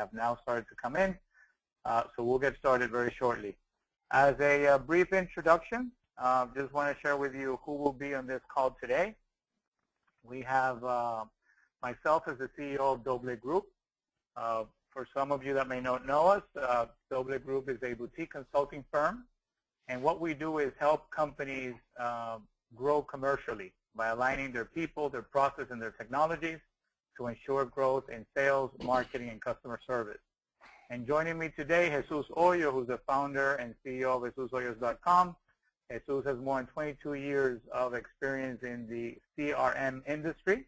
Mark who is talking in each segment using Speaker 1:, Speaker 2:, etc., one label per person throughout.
Speaker 1: have now started to come in. So we'll get started very shortly. As a brief introduction, just want to share with you who will be on this call today. We have myself as the CEO of Doble Group. For some of you that may not know us, Doble Group is a boutique consulting firm, and what we do is help companies grow commercially by aligning their people, their process, and their technologies to ensure growth in sales, marketing, and customer service. And joining me today, Jesus Hoyos, who's the founder and CEO of JesusHoyos.com. Jesus has more than 22 years of experience in the CRM industry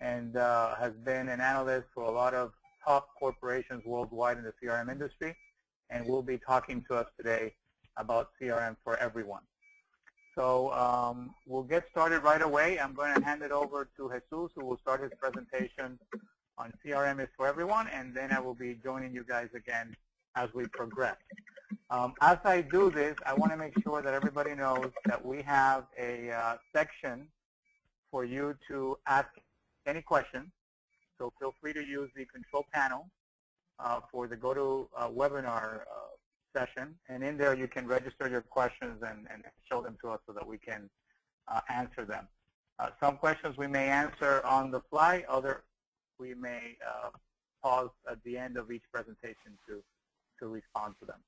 Speaker 1: and has been an analyst for a lot of top corporations worldwide in the CRM industry, and will be talking to us today about CRM for everyone. So we'll get started right away. I'm going to hand it over to Jesus, who will start his presentation on CRM is for everyone, and then I will be joining you guys again as we progress. As I do this, I want to make sure that everybody knows that we have a section for you to ask any questions. So feel free to use the control panel for the GoToWebinar session, and in there you can register your questions and show them to us so that we can answer them. Some questions we may answer on the fly, other we may pause at the end of each presentation to respond to them.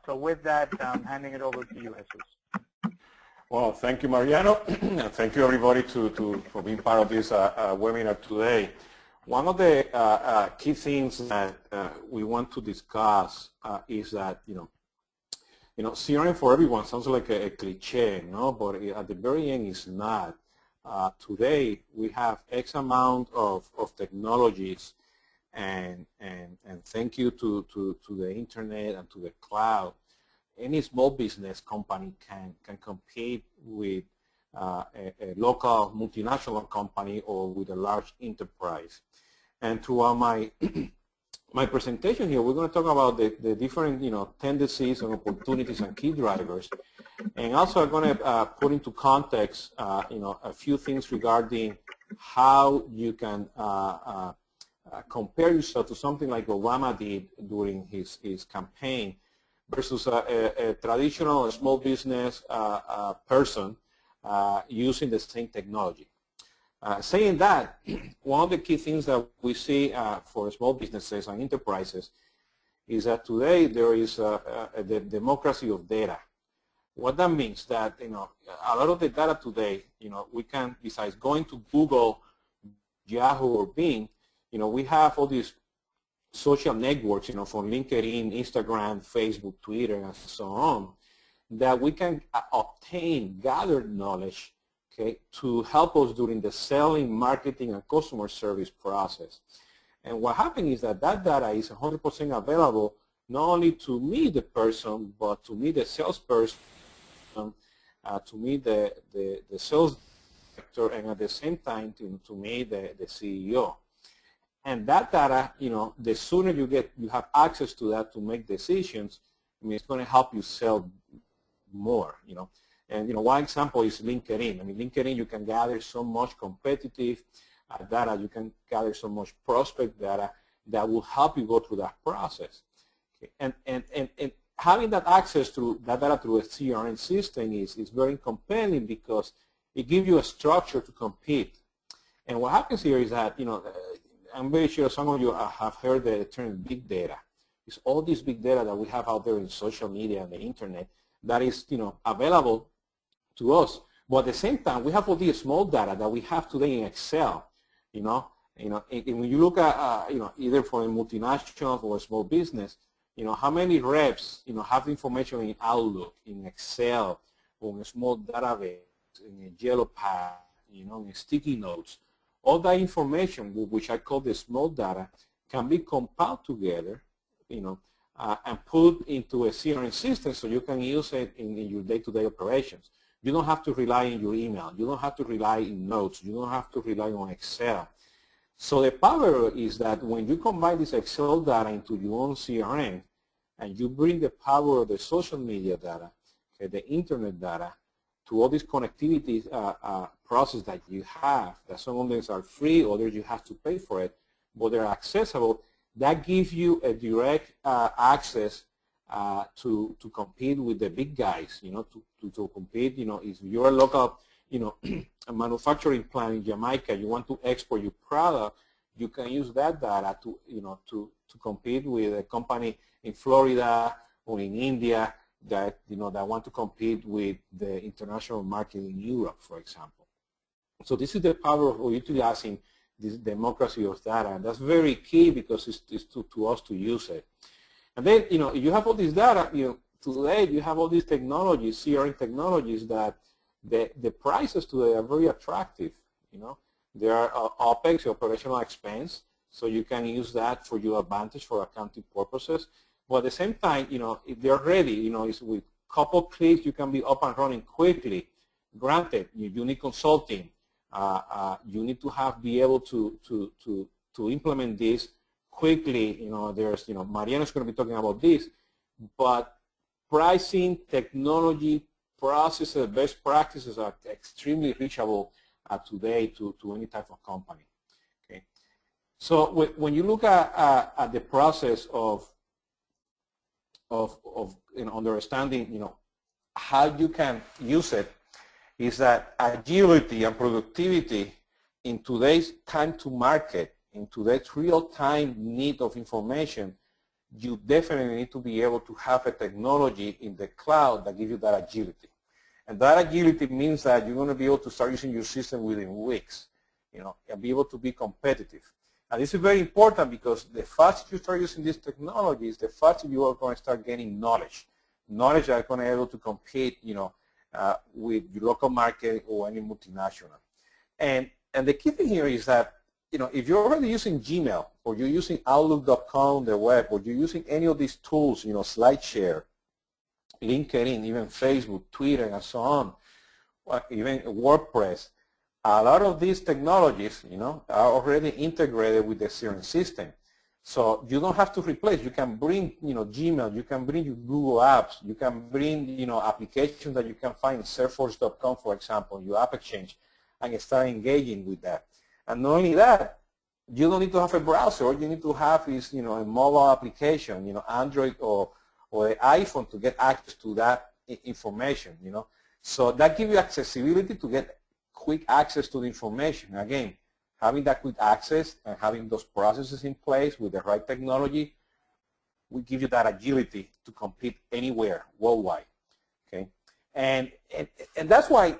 Speaker 1: So with that, I'm handing it over to you, Jesus.
Speaker 2: Well, thank you, Mariano, and thank you everybody for being part of this webinar today. One of the key things that we want to discuss is that CRM for everyone sounds like a cliche, no? But at the very end, it's not. Today we have X amount of technologies, and thank you to the internet and to the cloud. Any small business company can compete with a local multinational company or with a large enterprise. And throughout my my presentation here, we're going to talk about the different tendencies and opportunities and key drivers, and also I'm going to put into context a few things regarding how you can compare yourself to something like Obama did during his campaign versus a traditional small business person using the same technology. Saying that, one of the key things that we see for small businesses and enterprises is that today there is the democracy of data. What that means that a lot of the data today, we can, besides going to Google, Yahoo, or Bing, we have all these social networks, from LinkedIn, Instagram, Facebook, Twitter, and so on, that we can obtain gathered knowledge, okay, to help us during the selling, marketing, and customer service process. And what happens is that data is 100% available not only to me, the person, but to me, the salesperson, to me, the sales director, and at the same time to me, the CEO. And that data, the sooner you have access to that to make decisions, it's going to help you sell more, And one example is LinkedIn. LinkedIn, you can gather so much competitive data, you can gather so much prospect data that will help you go through that process. Okay. And having that access to that data through a CRM system is very compelling because it gives you a structure to compete. And what happens here is that, I'm very sure some of you have heard the term big data. It's all this big data that we have out there in social media and the internet that is, available to us. But at the same time, we have all this small data that we have today in Excel. And when you look at, either for a multinational or a small business, how many reps, have information in Outlook, in Excel, on a small database, in a yellow pad, in sticky notes. All that information, which I call the small data, can be compiled together, and put into a CRM system so you can use it in your day-to-day operations. You don't have to rely on your email. You don't have to rely on notes. You don't have to rely on Excel. So the power is that when you combine this Excel data into your own CRM, and you bring the power of the social media data, okay, the internet data, to all this connectivity process that you have, that some of them are free, others you have to pay for it, but they're accessible, that gives you a direct access to compete with the big guys, to compete, if you're a local, a manufacturing plant in Jamaica, you want to export your product, you can use that data to compete with a company in Florida or in India that, that want to compete with the international market in Europe, for example. So this is the power of utilizing this democracy of data, and that's very key because it's to us to use it. And then, if you have all this data, today you have all these technologies, CRM technologies, that the prices today are very attractive. There are OPEX, operational expense, so you can use that for your advantage for accounting purposes. But at the same time, if they're ready, it's with a couple clicks you can be up and running quickly. Granted, you need consulting. You need to be able to implement this quickly. There's, Mariano is going to be talking about this, but pricing, technology, processes, best practices are extremely reachable today to any type of company. Okay, so when you look at the process of understanding, how you can use it, is that agility and productivity in today's time to market, in today's real-time need of information, you definitely need to be able to have a technology in the cloud that gives you that agility. And that agility means that you're going to be able to start using your system within weeks, and be able to be competitive. And this is very important because the faster you start using these technologies, the faster you are going to start gaining knowledge that are going to be able to compete, with your local market or any multinational. And the key thing here is that, if you're already using Gmail, or you're using Outlook.com, the web, or you're using any of these tools, SlideShare, LinkedIn, even Facebook, Twitter, and so on, even WordPress, a lot of these technologies, are already integrated with the CRM system. So you don't have to replace. You can bring, Gmail. You can bring your Google Apps. You can bring, applications that you can find in Salesforce.com, for example, your App Exchange, and start engaging with that. And not only that, you don't need to have a browser. All you need to have is, a mobile application, Android or the iPhone to get access to that information, So that gives you accessibility to get quick access to the information. Again, having that quick access and having those processes in place with the right technology will give you that agility to compete anywhere worldwide. Okay, and that's why,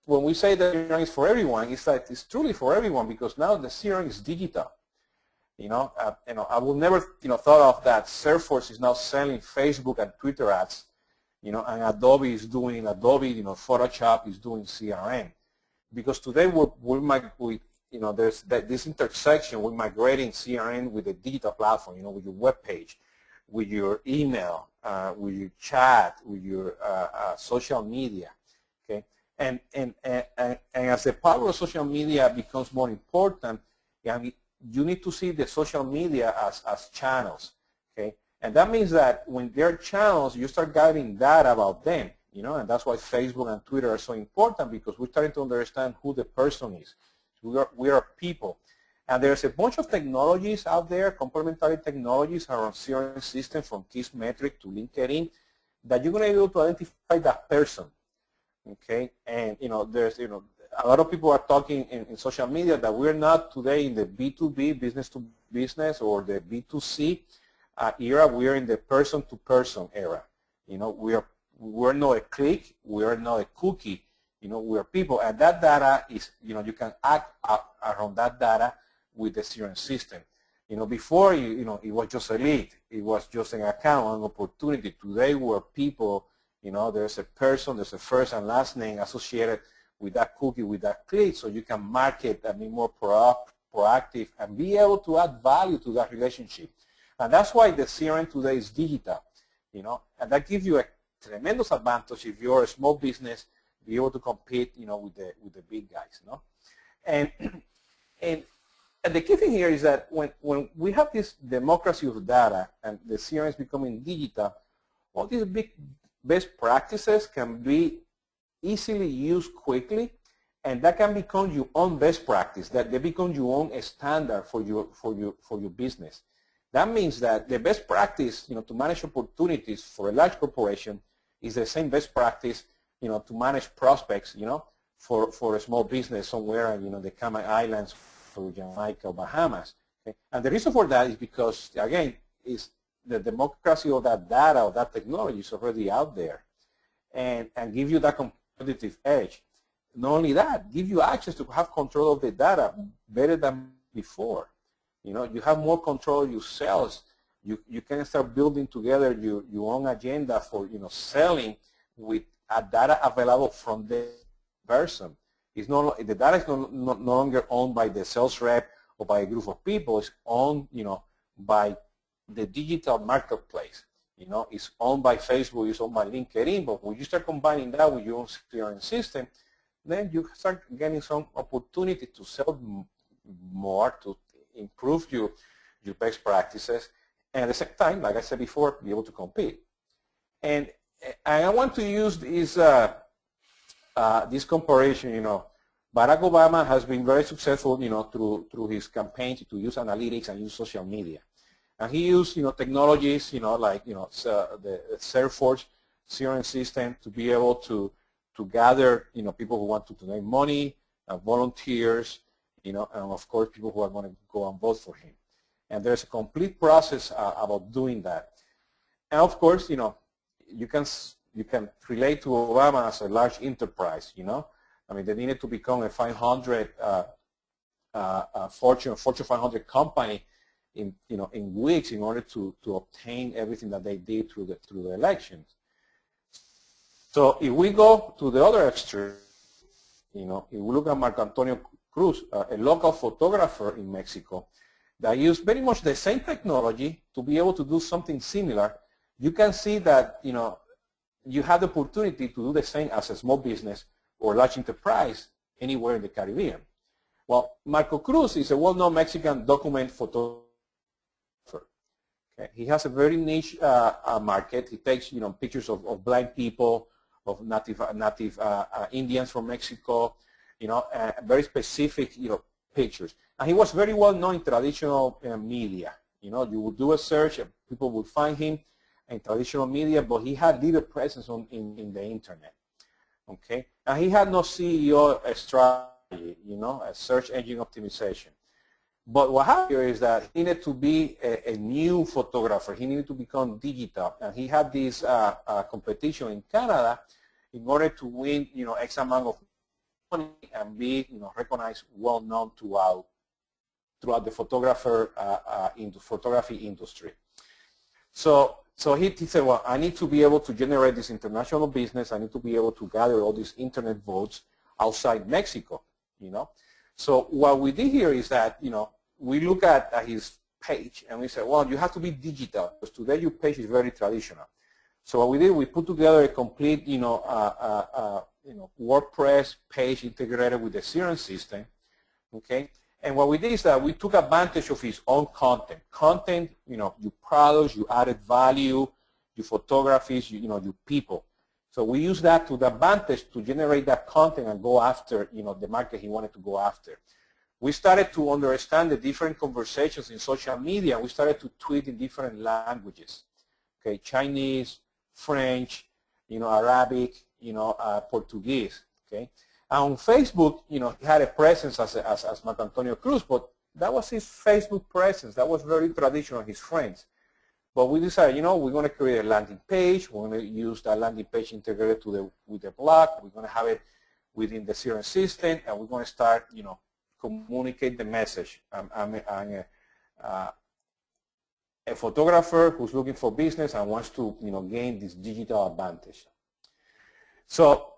Speaker 2: when we say that CRM is for everyone, it's like it's truly for everyone, because now the CRM is digital. I will never thought of that Salesforce is now selling Facebook and Twitter ads, and Adobe is doing Photoshop is doing CRM. Because today there's this intersection. We're migrating CRM with a digital platform, with your web page, with your email, with your chat, with your social media. Okay, and as the power of social media becomes more important, you need to see the social media as channels. Okay, and that means that when they're channels, you start gathering data about them. And that's why Facebook and Twitter are so important, because we're starting to understand who the person is. We are people. And there's a bunch of technologies out there, complementary technologies around CRM systems, from Kissmetrics to LinkedIn, that you're going to be able to identify that person. Okay? And, there's, a lot of people are talking in social media that we're not today in the B2B, business to business, or the B2C era. We're in the person-to-person era. We're not a click, we're not a cookie, we're people, and that data is, you can act around that data with the CRM system. Before, it was just a lead, it was just an account, an opportunity. Today, we're people, there's a person, there's a first and last name associated with that cookie, with that click, so you can market and be more proactive and be able to add value to that relationship. And that's why the CRM today is digital, and that gives you a tremendous advantage if you're a small business, be able to compete, with the big guys, And the key thing here is that when we have this democracy of data and the CRM is becoming digital, all these big best practices can be easily used quickly And that can become your own best practice, that they become your own standard for your business. That means that the best practice, to manage opportunities for a large corporation is the same best practice, to manage prospects, for a small business somewhere in, the Cayman Islands or Jamaica or Bahamas. Okay? And the reason for that is because, again, is the democracy of that data, of that technology is already out there and give you that competitive edge. Not only that, give you access to have control of the data better than before. You have more control of your sales. You can start building together your own agenda for, selling with a data available from the person. It's not, the data is no longer owned by the sales rep or by a group of people. It's owned, by the digital marketplace. It's owned by Facebook, it's owned by LinkedIn, but when you start combining that with your own CRM system, then you start getting some opportunity to sell more, to improve your best practices, and at the same time, like I said before, be able to compete. And I want to use this comparison. Barack Obama has been very successful, through his campaign to use analytics and use social media. And he used, technologies, like, the Salesforce CRM system to be able to gather, people who want to donate money, volunteers, and of course people who are going to go and vote for him. And there's a complete process about doing that. And of course, you can relate to Obama as a large enterprise. I mean, they needed to become a 500 Fortune 500 company in weeks in order to obtain everything that they did through the elections. So if we go to the other extreme, if we look at Marco Antonio Cruz, a local photographer in Mexico that used very much the same technology to be able to do something similar, you can see that, you have the opportunity to do the same as a small business or large enterprise anywhere in the Caribbean. Well, Marco Cruz is a well-known Mexican document photographer. Okay? He has a very niche market. He takes, pictures of blind people, of native Indians from Mexico, very specific, pictures. And he was very well known in traditional media. You would do a search and people would find him in traditional media, but he had little presence in the internet. Okay, and he had no CEO strategy, a search engine optimization. But what happened here is that he needed to be a new photographer. He needed to become digital, and he had this competition in Canada in order to win, X amount of money and be, recognized, well known throughout the photography industry. So he said, well, I need to be able to generate this international business. I need to be able to gather all these internet votes outside Mexico, So what we did here is that, we look at his page and we said, well, you have to be digital because today your page is very traditional. So what we did, we put together a complete, WordPress page integrated with the CRM system, okay? And what we did is that we took advantage of his own content. Content, your products, your added value, your photographies, your people. So we use that to the advantage to generate that content and go after, the market he wanted to go after. We started to understand the different conversations in social media. We started to tweet in different languages, okay, Chinese, French, Arabic, Portuguese, okay. And on Facebook, he had a presence as Marco Antonio Cruz, but that was his Facebook presence. That was very traditional, his friends. But we decided, we're going to create a landing page. We're going to use that landing page integrated with the blog. We're going to have it within the CRM system, and we're going to start, communicate the message. I'm a photographer who's looking for business and wants to, gain this digital advantage. So,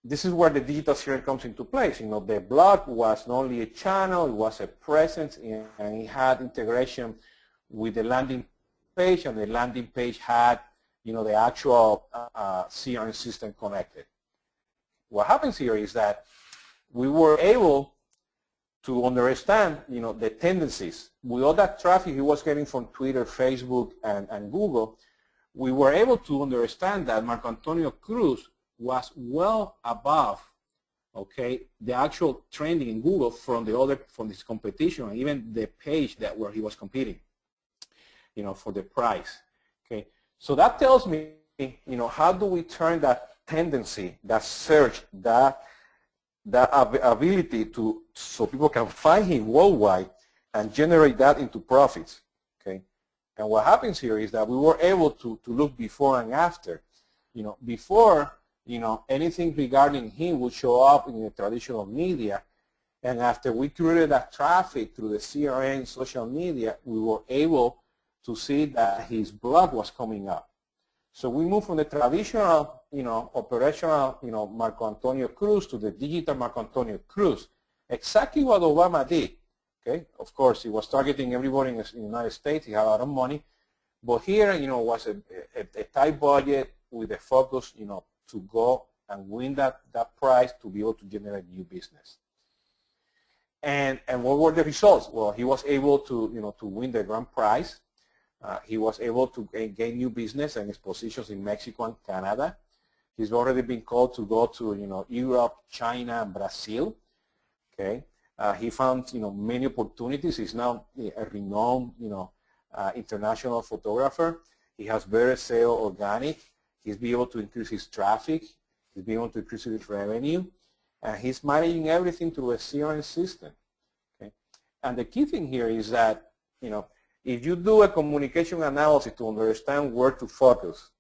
Speaker 2: this is where the digital CRM comes into place. The blog was not only a channel, it was a presence, and it had integration with the landing page, and the landing page had, the actual CRM system connected. What happens here is that we were able to understand, the tendencies. With all that traffic he was getting from Twitter, Facebook, and Google, we were able to understand that Marco Antonio Cruz was well above, okay, the actual trending in Google from this competition, and even the page where he was competing, for the price. Okay, so that tells me, how do we turn that tendency, that search, that ability so people can find him worldwide and generate that into profits. Okay, and what happens here is that we were able to look before and after. Before, anything regarding him would show up in the traditional media, and after we created that traffic through the CRM, social media, we were able to see that his blog was coming up. So we moved from the traditional, operational, Marco Antonio Cruz to the digital Marco Antonio Cruz. Exactly what Obama did. Okay, of course, he was targeting everybody in the United States. He had a lot of money, but here, was a tight budget with a focus, to go and win that prize to be able to generate new business. And what were the results? Well, he was able to, to win the grand prize. He was able to gain new business and his positions in Mexico and Canada. He's already been called to go to, Europe, China, and Brazil. Okay, he found, many opportunities. He's now a renowned, international photographer. He has better sale organic. He's been able to increase his traffic. He's been able to increase his revenue. And he's managing everything through a CRM system. Okay, and the key thing here is that, if you do a communication analysis to understand where to focus,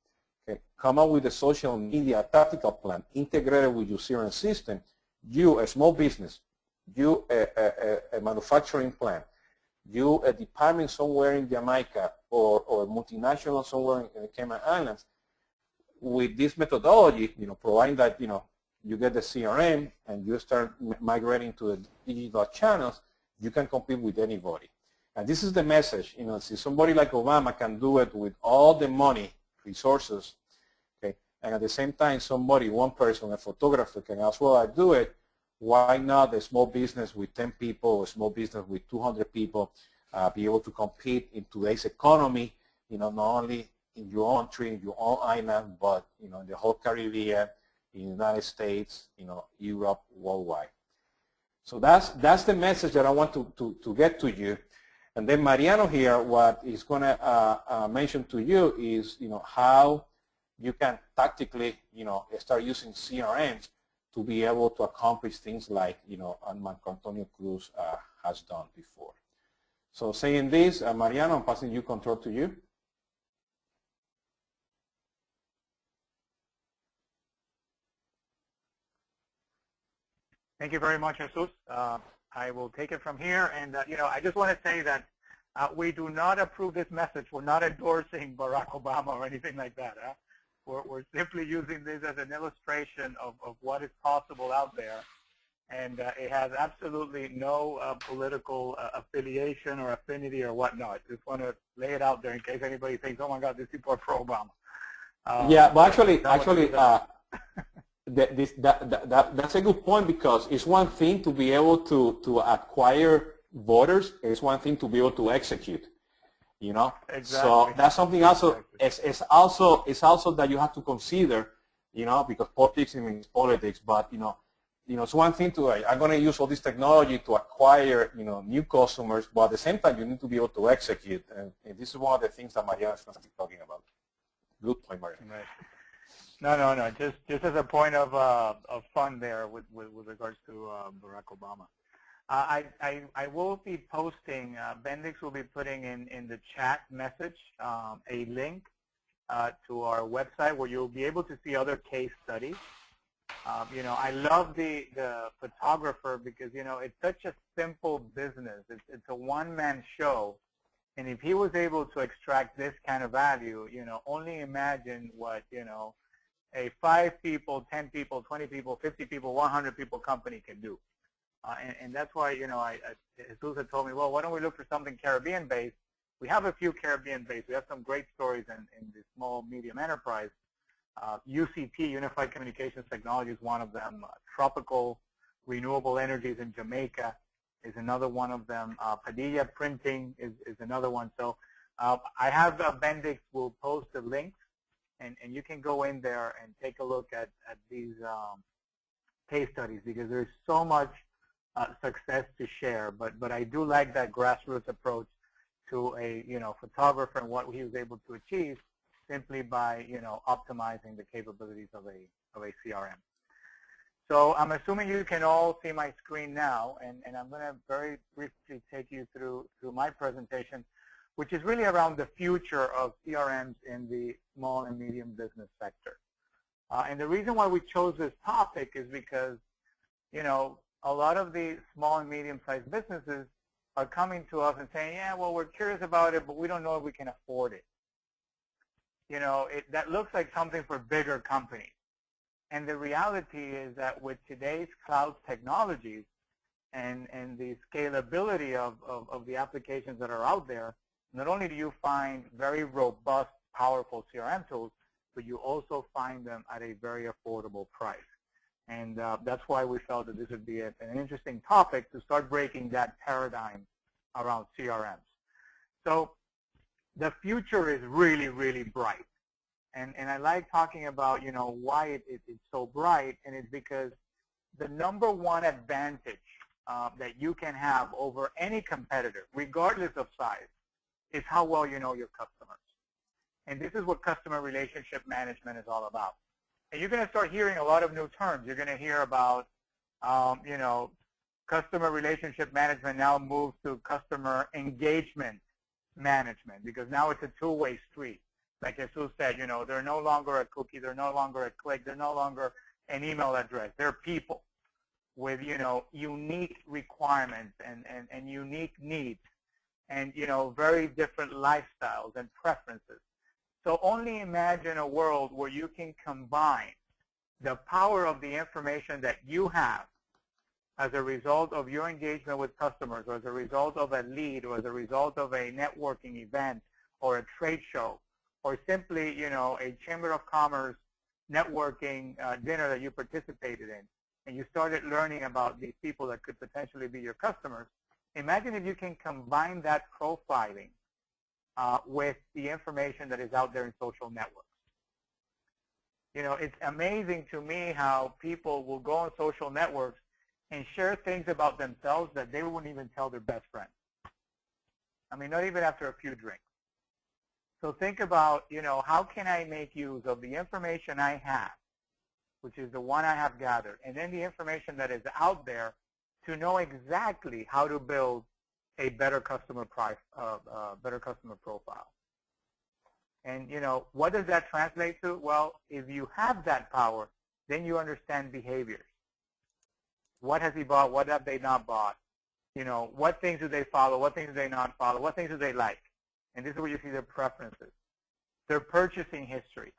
Speaker 2: okay, come up with a social media tactical plan integrated with your CRM system, you, a small business, you, a manufacturing plant, you, a department somewhere in Jamaica or a multinational somewhere in the Cayman Islands, with this methodology, providing that, you get the CRM and you start migrating to the digital channels, you can compete with anybody. And this is the message, see, somebody like Obama can do it with all the money, resources, okay, and at the same time, one person, a photographer can as well do it. Why not a small business with 10 people, a small business with 200 people, be able to compete in today's economy, not only in your own country, in your own island, but, in the whole Caribbean, in the United States, Europe, worldwide. So that's the message that I want to get to you. And then Mariano here, what he's going to mention to you is, how you can tactically, start using CRMs to be able to accomplish things like, Marco Antonio Cruz has done before. So saying this, Mariano, I'm passing control to you.
Speaker 1: Thank you very much, Jesus. I will take it from here. And, I just want to say that we do not approve this message. We're not endorsing Barack Obama or anything like that. We're simply using this as an illustration of what is possible out there. And it has absolutely no political affiliation or affinity or whatnot. Just want to lay it out there in case anybody thinks, oh, my God, these people are pro-Obama.
Speaker 2: Yeah, but actually, that's a good point, because it's one thing to be able to acquire voters. It's one thing to be able to execute.
Speaker 1: Exactly.
Speaker 2: So that's something also. It's also that you have to consider. Because politics means politics, but it's one thing to I'm going to use all this technology to acquire new customers, but at the same time you need to be able to execute, and this is one of the things that Mariano is going to be talking about. Good point, Mariano.
Speaker 1: Right. No. Just as a point of fun there with regards to Barack Obama. I will be posting, Bendix will be putting in the chat message a link to our website where you'll be able to see other case studies. I love the photographer because, it's such a simple business. It's a one-man show. And if he was able to extract this kind of value, only imagine what, a 5 people, 10 people, 20 people, 50 people, 100 people company can do. And that's why, Jesus had told me, well, why don't we look for something Caribbean-based? We have a few Caribbean-based. We have some great stories in the small, medium enterprise. UCT, Unified Communications Technology, is one of them. Tropical Renewable Energies in Jamaica is another one of them. Padilla Printing is another one. So I have Bendix will post the links, and you can go in there and take a look at these case studies because there's so much success to share. But I do like that grassroots approach to a photographer and what he was able to achieve simply by optimizing the capabilities of a CRM. So I'm assuming you can all see my screen now, and I'm going to very briefly take you through my presentation, which is really around the future of CRMs in the small and medium business sector. And the reason why we chose this topic is because, a lot of the small and medium-sized businesses are coming to us and saying, yeah, well, we're curious about it, but we don't know if we can afford it. That looks like something for bigger companies. And the reality is that with today's cloud technologies and the scalability of the applications that are out there, not only do you find very robust, powerful CRM tools, but you also find them at a very affordable price. And that's why we felt that this would be an interesting topic to start breaking that paradigm around CRMs. So the future is really, really bright. And I like talking about, why it's so bright, and it's because the number one advantage that you can have over any competitor, regardless of size, is how well you know your customers. And this is what customer relationship management is all about. And you're going to start hearing a lot of new terms. You're going to hear about, customer relationship management now moves to customer engagement management, because now it's a two-way street. Like Jesus said, they're no longer a cookie, they're no longer a click, they're no longer an email address. They're people with, unique requirements and unique needs and, very different lifestyles and preferences. So only imagine a world where you can combine the power of the information that you have as a result of your engagement with customers, or as a result of a lead, or as a result of a networking event or a trade show, or simply, a Chamber of Commerce networking dinner that you participated in, and you started learning about these people that could potentially be your customers. Imagine if you can combine that profiling with the information that is out there in social networks. It's amazing to me how people will go on social networks and share things about themselves that they wouldn't even tell their best friend. I mean, not even after a few drinks. So think about, how can I make use of the information I have, which is the one I have gathered, and then the information that is out there to know exactly how to build a better customer profile. And, what does that translate to? Well, if you have that power, then you understand behaviors. What has he bought? What have they not bought? What things do they follow? What things do they not follow? What things do they like? And this is where you see their preferences, their purchasing history,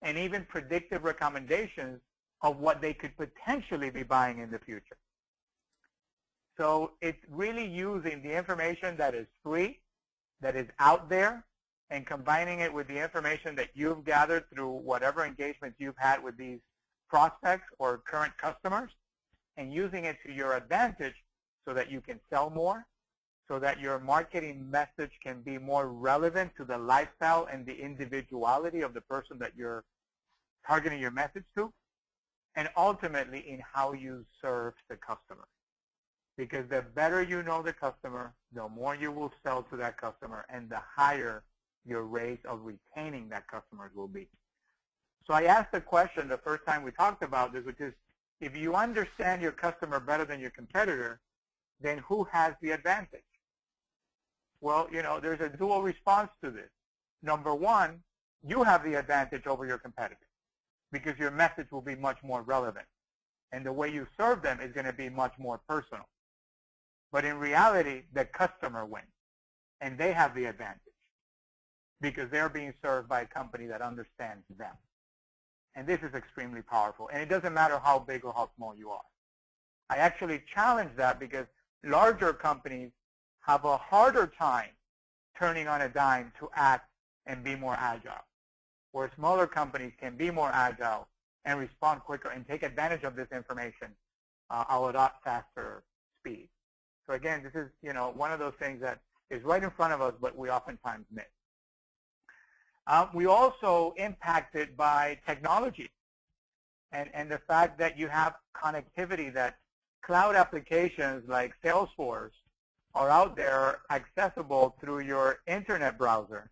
Speaker 1: and even predictive recommendations of what they could potentially be buying in the future. So it's really using the information that is free, that is out there, and combining it with the information that you've gathered through whatever engagements you've had with these prospects or current customers, and using it to your advantage so that you can sell more, so that your marketing message can be more relevant to the lifestyle and the individuality of the person that you're targeting your message to, and ultimately in how you serve the customer. Because the better you know the customer, the more you will sell to that customer, and the higher your rate of retaining that customer will be. So I asked the question the first time we talked about this, which is, if you understand your customer better than your competitor, then who has the advantage? Well, there's a dual response to this. Number one, you have the advantage over your competitor because your message will be much more relevant. And the way you serve them is going to be much more personal. But in reality, the customer wins, and they have the advantage because they're being served by a company that understands them. And this is extremely powerful. And it doesn't matter how big or how small you are. I actually challenge that because larger companies have a harder time turning on a dime to act and be more agile, where smaller companies can be more agile and respond quicker and take advantage of this information at a lot faster speed. So again, this is one of those things that is right in front of us, but we oftentimes miss. We also impacted by technology. And the fact that you have connectivity, that cloud applications like Salesforce are out there accessible through your internet browser.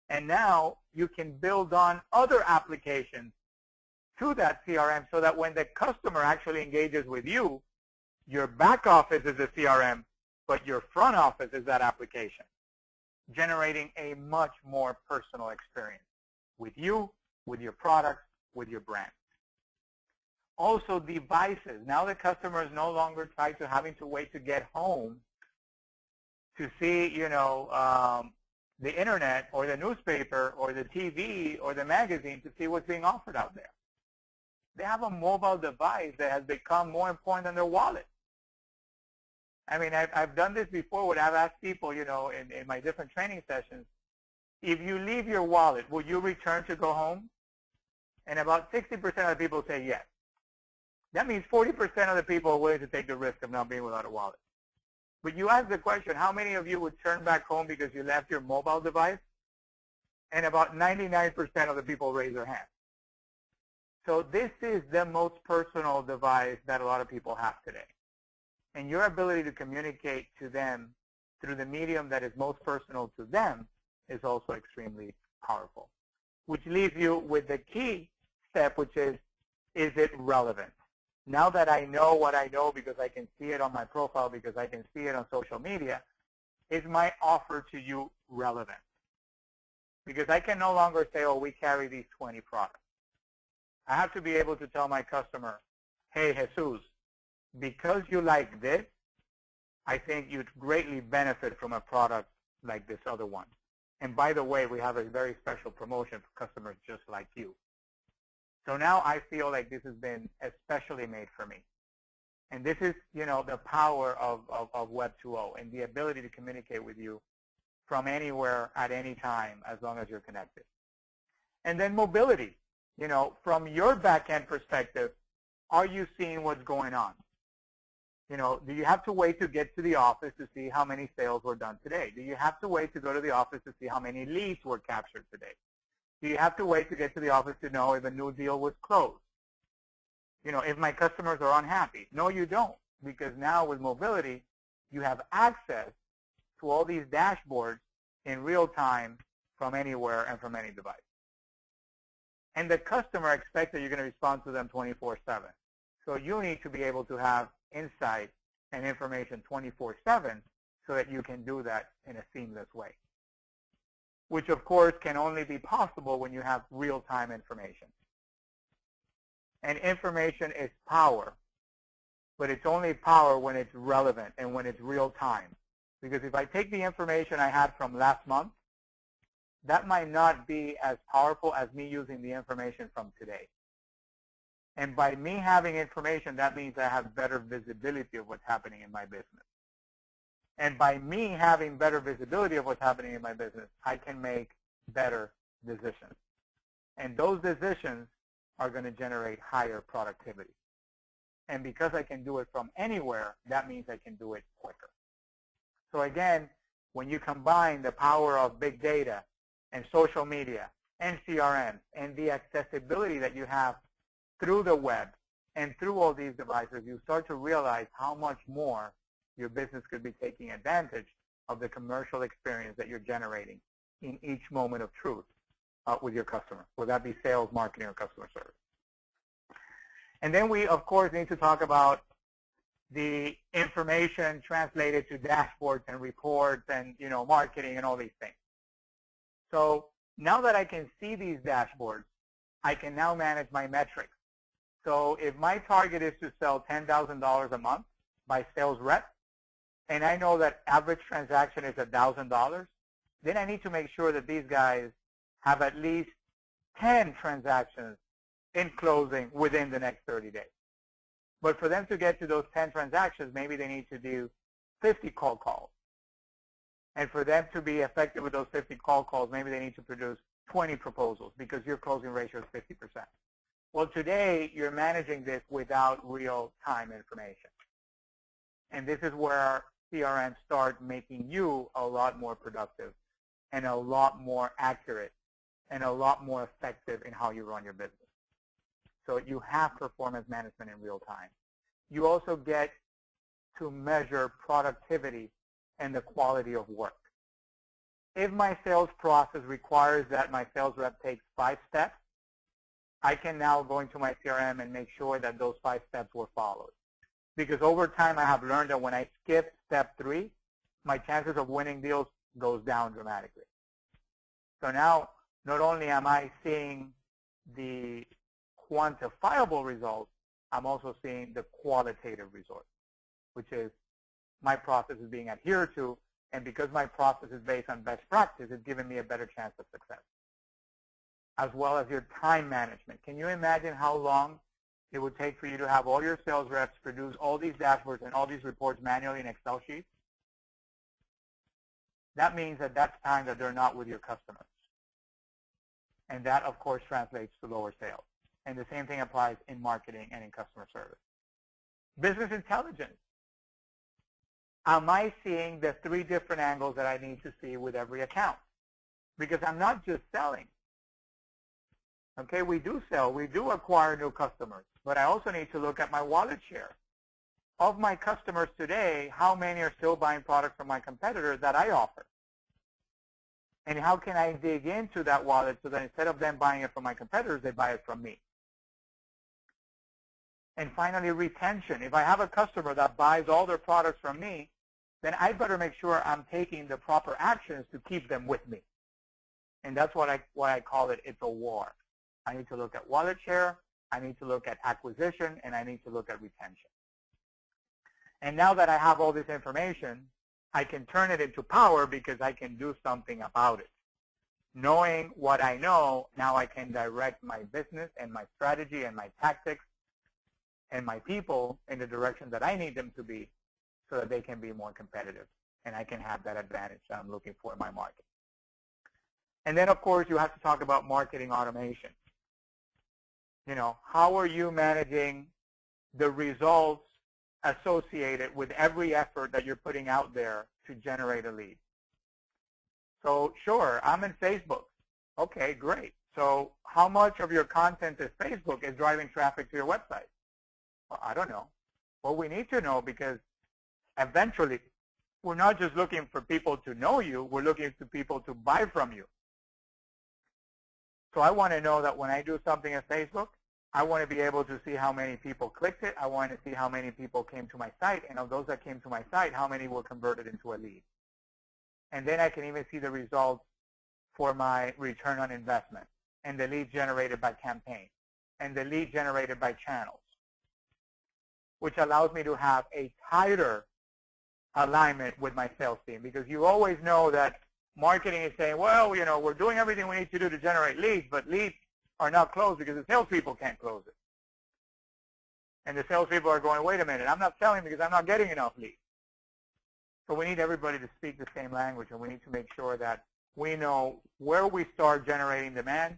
Speaker 1: And now you can build on other applications to that CRM so that when the customer actually engages with you, your back office is the CRM, but your front office is that application, generating a much more personal experience with you, with your products, with your brand. Also, devices. Now the customer is no longer tied to having to wait to get home to see, the internet or the newspaper or the TV or the magazine to see what's being offered out there. They have a mobile device that has become more important than their wallet. I mean, I've done this before when I've asked people, in my different training sessions, if you leave your wallet, will you return to go home? And about 60% of the people say yes. That means 40% of the people are willing to take the risk of not being without a wallet. But you ask the question, how many of you would turn back home because you left your mobile device? And about 99% of the people raise their hand. So this is the most personal device that a lot of people have today. And your ability to communicate to them through the medium that is most personal to them is also extremely powerful. Which leaves you with the key step, which is it relevant? Now that I know what I know because I can see it on my profile, because I can see it on social media, is my offer to you relevant? Because I can no longer say, oh, we carry these 20 products. I have to be able to tell my customer, hey, Jesus, because you like this, I think you'd greatly benefit from a product like this other one. And by the way, we have a very special promotion for customers just like you. So now I feel like this has been especially made for me. And this is, the power of Web 2.0 and the ability to communicate with you from anywhere at any time as long as you're connected. And then mobility. From your back-end perspective, are you seeing what's going on? Do you have to wait to get to the office to see how many sales were done today? Do you have to wait to go to the office to see how many leads were captured today? Do you have to wait to get to the office to know if a new deal was closed? If my customers are unhappy? No, you don't, because now with mobility, you have access to all these dashboards in real time from anywhere and from any device. And the customer expects that you're going to respond to them 24/7. So you need to be able to have insight and information 24/7 so that you can do that in a seamless way, which of course can only be possible when you have real-time information. And information is power, but it's only power when it's relevant and when it's real-time. Because if I take the information I had from last month, that might not be as powerful as me using the information from today. And by me having information, that means I have better visibility of what's happening in my business. And by me having better visibility of what's happening in my business, I can make better decisions. And those decisions are going to generate higher productivity. And because I can do it from anywhere, that means I can do it quicker. So again, when you combine the power of big data and social media and CRM and the accessibility that you have through the web and through all these devices, you start to realize how much more your business could be taking advantage of the commercial experience that you're generating in each moment of truth with your customer, whether that be sales, marketing, or customer service. And then we, of course, need to talk about the information translated to dashboards and reports and, marketing and all these things. So now that I can see these dashboards, I can now manage my metrics. So if my target is to sell $10,000 a month by sales rep, and I know that average transaction is $1,000, then I need to make sure that these guys have at least 10 transactions in closing within the next 30 days. But for them to get to those 10 transactions, maybe they need to do 50 cold calls. And for them to be effective with those 50 cold calls, maybe they need to produce 20 proposals because your closing ratio is 50%. Well, today you're managing this without real-time information. And this is where CRM start making you a lot more productive and a lot more accurate and a lot more effective in how you run your business. So you have performance management in real time. You also get to measure productivity and the quality of work. If my sales process requires that my sales rep takes 5 steps, I can now go into my CRM and make sure that those 5 steps were followed. Because over time I have learned that when I skip step 3, my chances of winning deals goes down dramatically. So now not only am I seeing the quantifiable results, I'm also seeing the qualitative results, which is my process is being adhered to, and because my process is based on best practice, it's giving me a better chance of success. As well as your time management. Can you imagine how long it would take for you to have all your sales reps produce all these dashboards and all these reports manually in Excel sheets? That means that that's time that they're not with your customers. And that, of course, translates to lower sales. And the same thing applies in marketing and in customer service. Business intelligence. Am I seeing the 3 different angles that I need to see with every account? Because I'm not just selling. Okay, we do sell, we do acquire new customers, but I also need to look at my wallet share. Of my customers today, how many are still buying products from my competitors that I offer? And how can I dig into that wallet so that instead of them buying it from my competitors, they buy it from me? And finally, retention. If I have a customer that buys all their products from me, then I better make sure I'm taking the proper actions to keep them with me. And that's why I call it, it's a war. I need to look at wallet share, I need to look at acquisition, and I need to look at retention. And now that I have all this information, I can turn it into power because I can do something about it. Knowing what I know, now I can direct my business and my strategy and my tactics and my people in the direction that I need them to be so that they can be more competitive and I can have that advantage that I'm looking for in my market. And then, of course, you have to talk about marketing automation. You know, how are you managing the results associated with every effort that you're putting out there to generate a lead? So, sure, I'm in Facebook. Okay, great. So how much of your content is Facebook is driving traffic to your website? Well, I don't know. Well, we need to know because eventually we're not just looking for people to know you, we're looking for people to buy from you. So I want to know that when I do something at Facebook, I want to be able to see how many people clicked it. I want to see how many people came to my site. And of those that came to my site, how many were converted into a lead. And then I can even see the results for my return on investment and the lead generated by campaign and the lead generated by channels, which allows me to have a tighter alignment with my sales team. Because you always know that marketing is saying, well, you know, we're doing everything we need to do to generate leads, but leads are not closed because the salespeople can't close it. And the salespeople are going, wait a minute, I'm not selling because I'm not getting enough leads. So we need everybody to speak the same language, and we need to make sure that we know where we start generating demand,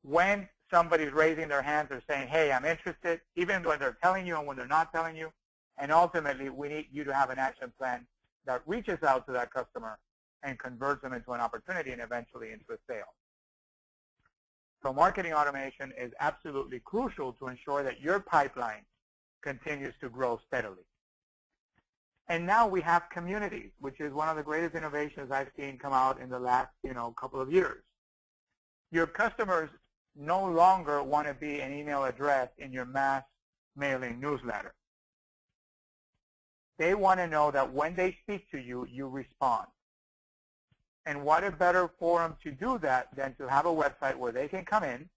Speaker 1: when somebody's raising their hands or saying, hey, I'm interested, even when they're telling you and when they're not telling you. And ultimately, we need you to have an action plan that reaches out to that customer and converts them into an opportunity and eventually into a sale. So marketing automation is absolutely crucial to ensure that your pipeline continues to grow steadily. And now we have communities, which is one of the greatest innovations I've seen come out in the last, couple of years. Your customers no longer want to be an email address in your mass mailing newsletter. They want to know that when they speak to you, you respond. And what a better forum to do that than to have a website where they can come in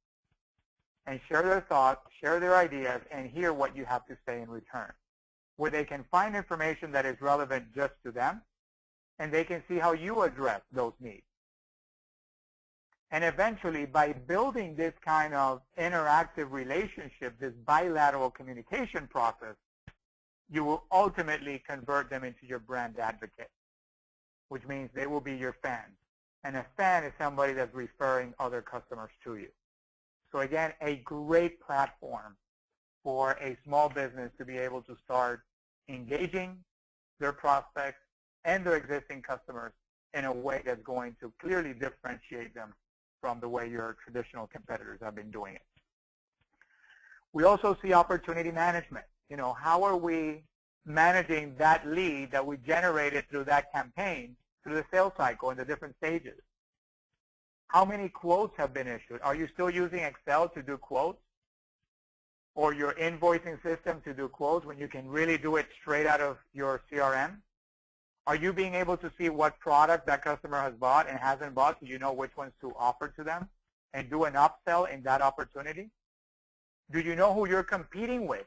Speaker 1: and share their thoughts, share their ideas, and hear what you have to say in return, where they can find information that is relevant just to them, and they can see how you address those needs. And eventually, by building this kind of interactive relationship, this bilateral communication process, you will ultimately convert them into your brand advocate, which means they will be your fans. And a fan is somebody that's referring other customers to you. So again, a great platform for a small business to be able to start engaging their prospects and their existing customers in a way that's going to clearly differentiate them from the way your traditional competitors have been doing it. We also see opportunity management. How are we managing that lead that we generated through that campaign, through the sales cycle in the different stages? How many quotes have been issued? Are you still using Excel to do quotes? Or your invoicing system to do quotes when you can really do it straight out of your CRM? Are you being able to see what product that customer has bought and hasn't bought so you know which ones to offer to them and do an upsell in that opportunity? Do you know who you're competing with?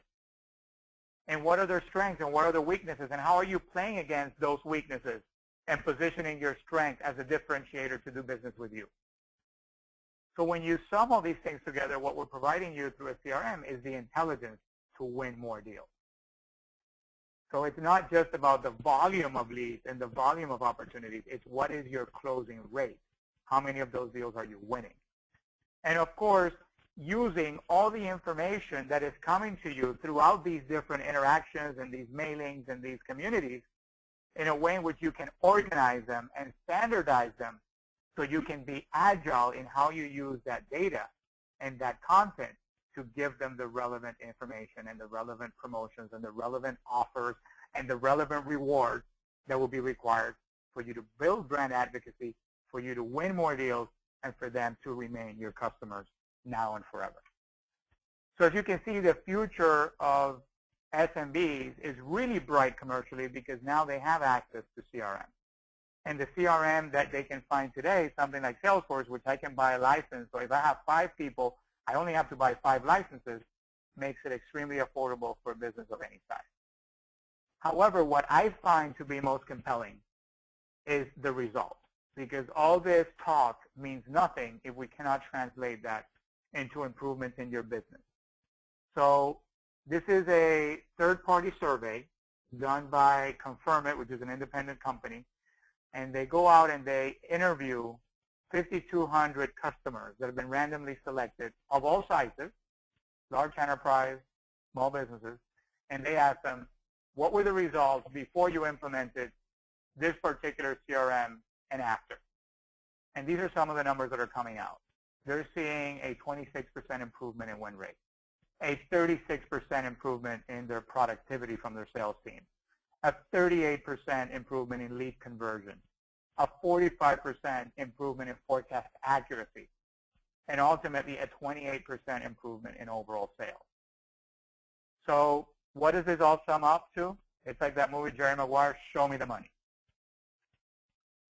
Speaker 1: And what are their strengths and what are their weaknesses? And how are you playing against those weaknesses and positioning your strength as a differentiator to do business with you? So when you sum all these things together, what we're providing you through a CRM is the intelligence to win more deals. So it's not just about the volume of leads and the volume of opportunities. It's what is your closing rate? How many of those deals are you winning? And of course, using all the information that is coming to you throughout these different interactions and these mailings and these communities in a way in which you can organize them and standardize them so you can be agile in how you use that data and that content to give them the relevant information and the relevant promotions and the relevant offers and the relevant rewards that will be required for you to build brand advocacy, for you to win more deals, and for them to remain your customers now and forever. So as you can see, the future of SMBs is really bright commercially because now they have access to CRM. And the CRM that they can find today, something like Salesforce, which I can buy a license. So if I have 5 people, I only have to buy 5 licenses, makes it extremely affordable for a business of any size. However, what I find to be most compelling is the results, because all this talk means nothing if we cannot translate that into improvements in your business. So this is a third-party survey done by Confirm It, which is an independent company. And they go out and they interview 5,200 customers that have been randomly selected of all sizes, large enterprise, small businesses, and they ask them, what were the results before you implemented this particular CRM and after? And these are some of the numbers that are coming out. They're seeing a 26% improvement in win rate, a 36% improvement in their productivity from their sales team, a 38% improvement in lead conversion, a 45% improvement in forecast accuracy, and ultimately a 28% improvement in overall sales. So what does this all sum up to? It's like that movie, Jerry Maguire, show me the money.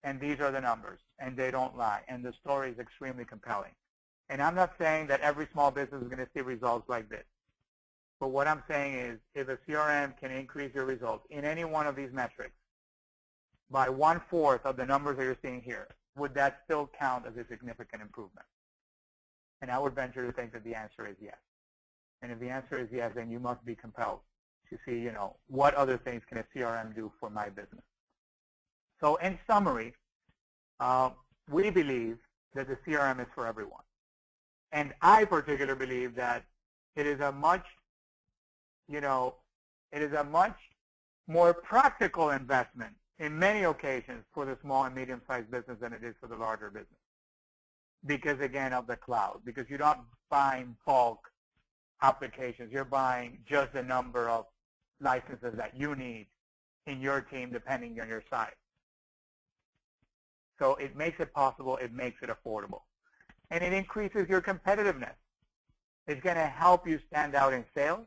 Speaker 1: And these are the numbers, and they don't lie, and the story is extremely compelling. And I'm not saying that every small business is going to see results like this. But what I'm saying is, if a CRM can increase your results in any one of these metrics by 1/4 of the numbers that you're seeing here, would that still count as a significant improvement? And I would venture to think that the answer is yes. And if the answer is yes, then you must be compelled to see, what other things can a CRM do for my business? So in summary, we believe that the CRM is for everyone. And I particularly believe that it is a much more practical investment in many occasions for the small and medium-sized business than it is for the larger business. Because, again, of the cloud. Because you're not buying bulk applications. You're buying just the number of licenses that you need in your team depending on your size. So it makes it possible. It makes it affordable. And it increases your competitiveness. It's going to help you stand out in sales,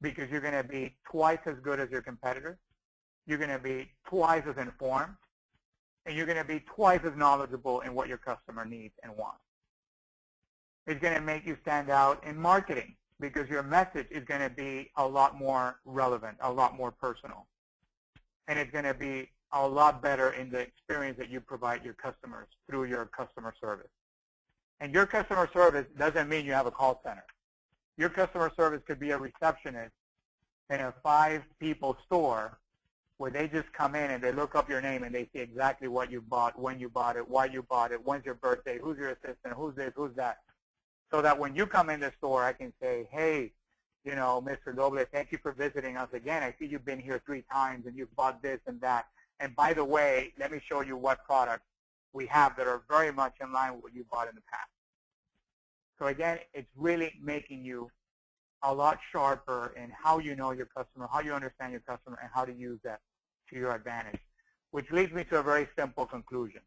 Speaker 1: because you're going to be twice as good as your competitors. You're going to be twice as informed, and you're going to be twice as knowledgeable in what your customer needs and wants. It's going to make you stand out in marketing, because your message is going to be a lot more relevant, a lot more personal. And it's going to be a lot better in the experience that you provide your customers through your customer service. And your customer service doesn't mean you have a call center. Your customer service could be a receptionist in a 5-people store where they just come in and they look up your name and they see exactly what you bought, when you bought it, why you bought it, when's your birthday, who's your assistant, who's this, who's that. So that when you come in the store, I can say, hey, Mr. Doble, thank you for visiting us again. I see you've been here 3 times and you've bought this and that. And by the way, let me show you what products we have that are very much in line with what you bought in the past. So again, it's really making you a lot sharper in how you know your customer, how you understand your customer, and how to use that to your advantage, which leads me to a very simple conclusion.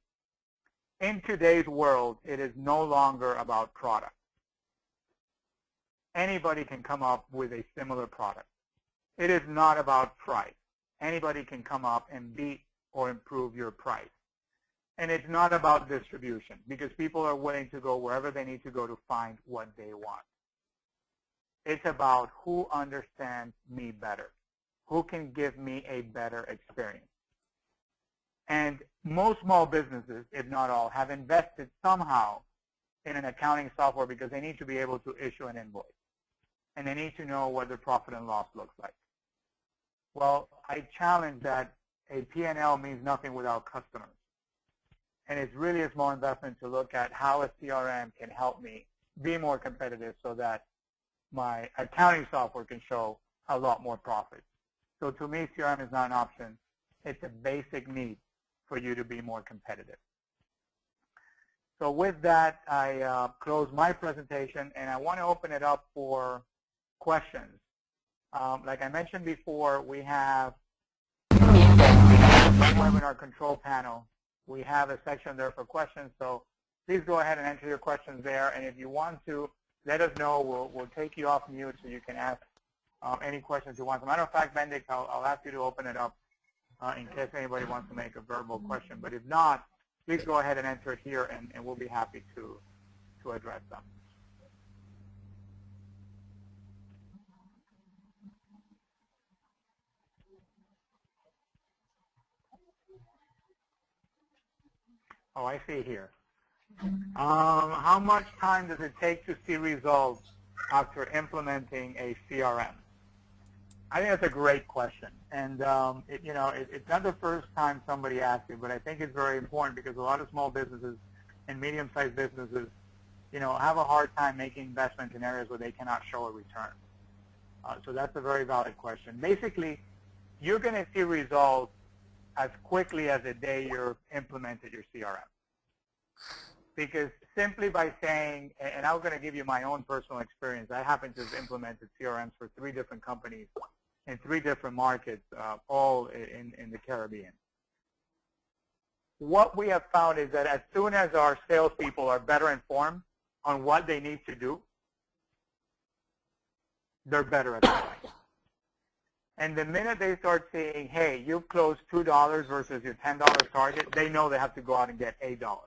Speaker 1: In today's world, it is no longer about product. Anybody can come up with a similar product. It is not about price. Anybody can come up and beat or improve your price. And it's not about distribution, because people are willing to go wherever they need to go to find what they want. It's about who understands me better, who can give me a better experience. And most small businesses, if not all, have invested somehow in an accounting software because they need to be able to issue an invoice. And they need to know what their profit and loss looks like. Well, I challenge that a P&L means nothing without customers. And it's really a small investment to look at how a CRM can help me be more competitive so that my accounting software can show a lot more profit. So to me, CRM is not an option. It's a basic need for you to be more competitive. So with that, I close my presentation, and I want to open it up for questions. Like I mentioned before, we have the webinar control panel. We have a section there for questions, so please go ahead and enter your questions there. And if you want to, let us know. We'll take you off mute so you can ask any questions you want. As a matter of fact, Bendix, I'll ask you to open it up in case anybody wants to make a verbal question. But if not, please go ahead and enter it here, and we'll be happy to address them. Oh, I see here. How much time does it take to see results after implementing a CRM? I think that's a great question, and it's not the first time somebody asked it, but I think it's very important because a lot of small businesses and medium-sized businesses, have a hard time making investments in areas where they cannot show a return. So that's a very valid question. Basically, you're going to see results as quickly as the day you've implemented your CRM. Because simply by saying, and I'm going to give you my own personal experience, I happen to have implemented CRMs for 3 different companies in 3 different markets, all in the Caribbean. What we have found is that as soon as our salespeople are better informed on what they need to do, they're better at it. And the minute they start saying, hey, you've closed $2 versus your $10 target, they know they have to go out and get $8.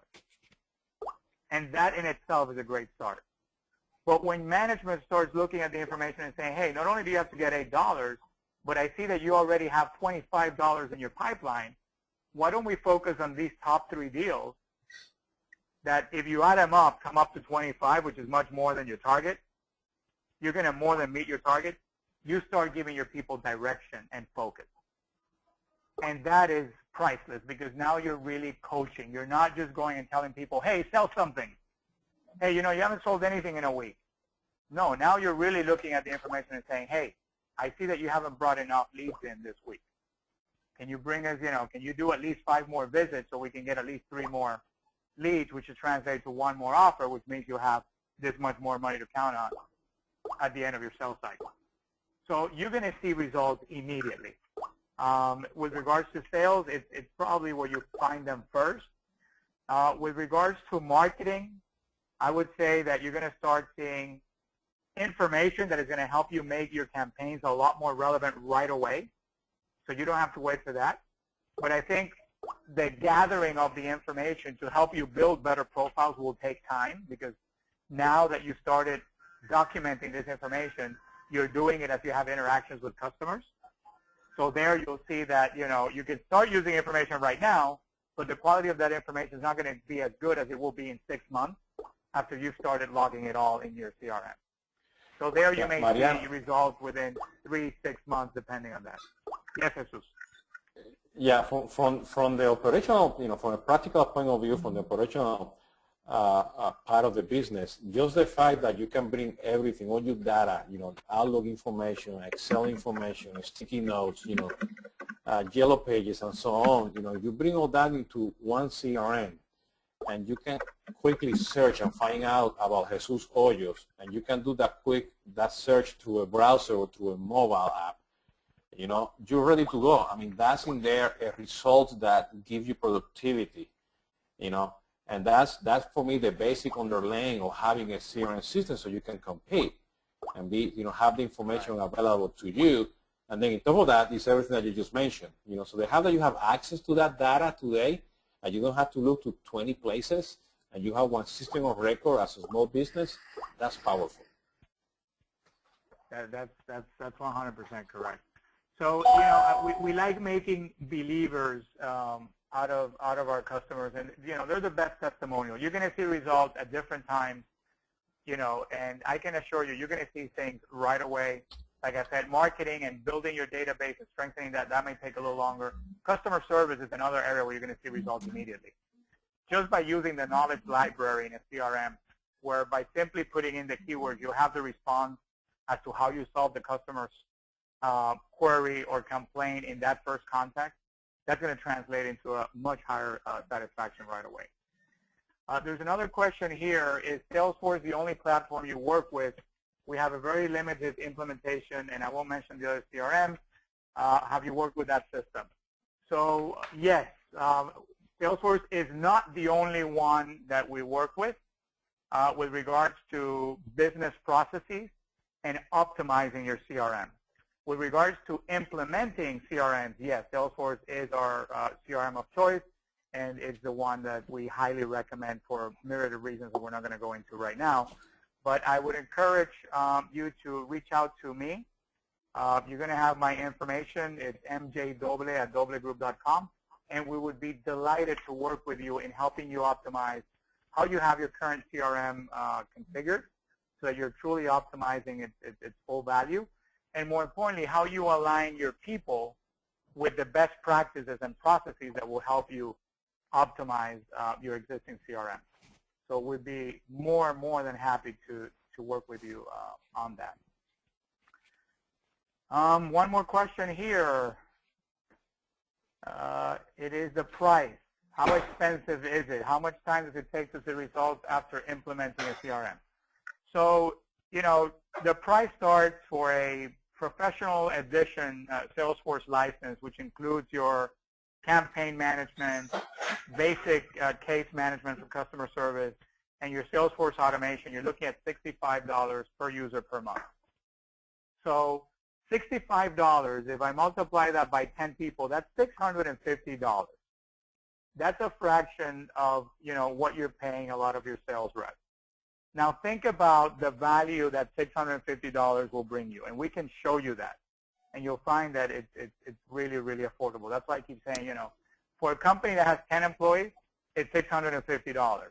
Speaker 1: And that in itself is a great start. But when management starts looking at the information and saying, hey, not only do you have to get $8, but I see that you already have $25 in your pipeline, why don't we focus on these top 3 deals that if you add them up, come up to 25, which is much more than your target. You're going to more than meet your target. You start giving your people direction and focus. And that is priceless because now you're really coaching. You're not just going and telling people, hey, sell something. Hey, you haven't sold anything in a week. No, now you're really looking at the information and saying, hey, I see that you haven't brought enough leads in this week. Can you bring us, can you do at least 5 more visits so we can get at least 3 more leads, which should translate to 1 more offer, which means you'll have this much more money to count on at the end of your sales cycle. So you're going to see results immediately. With regards to sales, it's probably where you find them first. With regards to marketing, I would say that you're going to start seeing information that is going to help you make your campaigns a lot more relevant right away. So you don't have to wait for that. But I think the gathering of the information to help you build better profiles will take time because now that you started documenting this information, you're doing it as you have interactions with customers. So there you'll see that, you can start using information right now, but the quality of that information is not going to be as good as it will be in 6 months after you've started logging it all in your CRM. So there you may see results within 3-6 months, depending on that. Yes, Jesus.
Speaker 2: Yeah, from the operational, from a practical point of view, from the operational part of the business, just the fact that you can bring everything, all your data, Outlook information, Excel information, sticky notes, yellow pages, and so on, you bring all that into one CRM, and you can quickly search and find out about Jesus Hoyos, and you can do that quick that search through a browser or through a mobile app, you're ready to go. I mean, that's in there a result that give you productivity, and that's for me the basic underlying of having a CRM system so you can compete and be, have the information available to you. And then on top of that is everything that you just mentioned, so the fact that you have access to that data today and you don't have to look to 20 places and you have one system of record as a small business, that's powerful.
Speaker 1: That's 100% correct. So, we like making believers out of our customers, and they're the best testimonial. You're going to see results at different times, and I can assure you, you're going to see things right away. Like I said, marketing and building your database and strengthening that may take a little longer. Customer service is another area where you're going to see results immediately. Just by using the knowledge library in a CRM, where by simply putting in the keywords, you'll have the response as to how you solve the customer's query or complaint in that first contact. That's going to translate into a much higher satisfaction right away. There's another question here. Is Salesforce the only platform you work with? We have a very limited implementation, and I won't mention the other CRM. Have you worked with that system? So yes, Salesforce is not the only one that we work with regards to business processes and optimizing your CRM. With regards to implementing CRMs, yes, Salesforce is our CRM of choice, and it's the one that we highly recommend for a myriad of reasons that we're not going to go into right now. But I would encourage you to reach out to me. You're going to have my information. It's mjdoble@doblegroup.com, and we would be delighted to work with you in helping you optimize how you have your current CRM configured so that you're truly optimizing its full value. And more importantly, how you align your people with the best practices and processes that will help you optimize your existing CRM. So we'd be more than happy to work with you on that. One more question here. It is the price. How expensive is it? How much time does it take to see results after implementing a CRM? So, the price starts for a professional edition Salesforce license, which includes your campaign management, basic case management for customer service, and your Salesforce automation. You're looking at $65 per user per month. So $65, if I multiply that by 10 people, that's $650. That's a fraction of what you're paying a lot of your sales reps. Now think about the value that $650 will bring you, and we can show you that, and you'll find that it's really affordable. That's why I keep saying, for a company that has 10 employees, it's $650.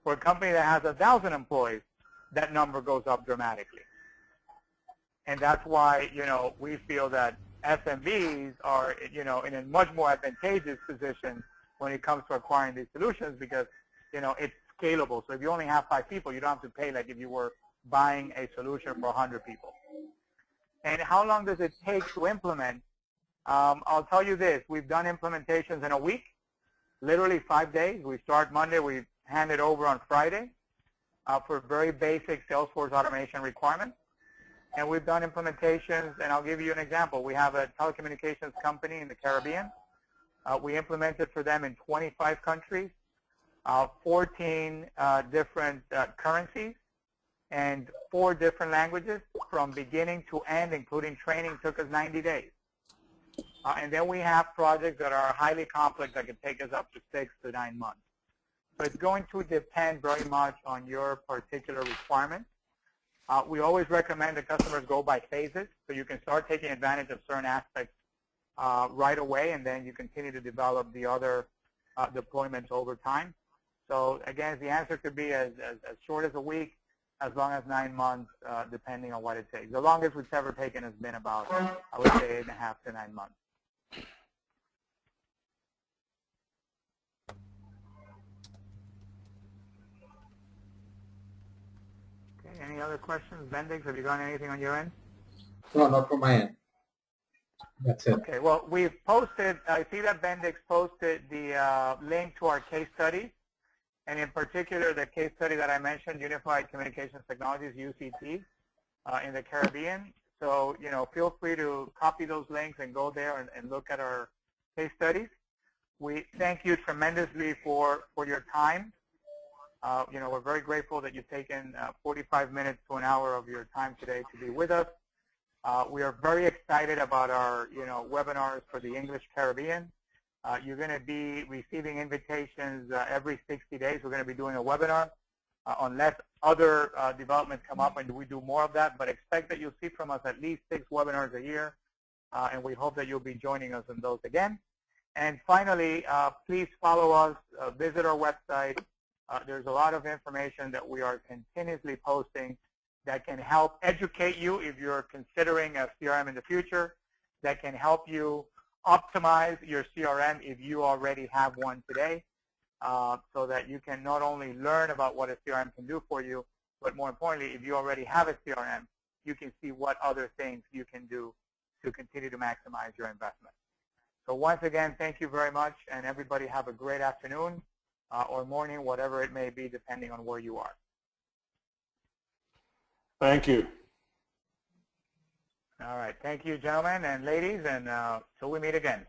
Speaker 1: For a company that has 1,000 employees, that number goes up dramatically. And that's why, we feel that SMBs are, in a much more advantageous position when it comes to acquiring these solutions because, it's scalable. So if you only have 5 people, you don't have to pay like if you were buying a solution for 100 people. And how long does it take to implement? I'll tell you this. We've done implementations in a week, literally 5 days. We start Monday. We hand it over on Friday for very basic Salesforce automation requirements. And we've done implementations, and I'll give you an example. We have a telecommunications company in the Caribbean. We implemented for them in 25 countries, 14 different currencies, and 4 different languages from beginning to end, including training, took us 90 days. And then we have projects that are highly complex that can take us up to 6 to 9 months. So it's going to depend very much on your particular requirements. We always recommend that customers go by phases, so you can start taking advantage of certain aspects right away, and then you continue to develop the other deployments over time. So again, the answer could be as short as a week, as long as 9 months, depending on what it takes. The longest it's ever taken has been about, I would say, 8.5 to 9 months. Okay, any other questions? Bendix, have you got anything on your end?
Speaker 3: No, not from my end. That's it.
Speaker 1: Okay, well, we've posted, I see that Bendix posted the link to our case study, and in particular, the case study that I mentioned, Unified Communications Technologies, UCT. in the Caribbean. So, feel free to copy those links and go there and look at our case studies. We thank you tremendously for your time. We're very grateful that you've taken 45 minutes to an hour of your time today to be with us. We are very excited about our, webinars for the English Caribbean. You're going to be receiving invitations every 60 days. We're going to be doing a webinar unless other developments come up and we do more of that. But expect that you'll see from us at least 6 webinars a year, and we hope that you'll be joining us in those again. And finally, please follow us, visit our website. There's a lot of information that we are continuously posting that can help educate you if you're considering a CRM in the future, that can help you optimize your CRM if you already have one today, so that you can not only learn about what a CRM can do for you, but more importantly, if you already have a CRM, you can see what other things you can do to continue to maximize your investment. So once again, thank you very much, and everybody have a great afternoon or morning, whatever it may be, depending on where you are.
Speaker 2: Thank you.
Speaker 1: All right. Thank you, gentlemen and ladies, and till we meet again.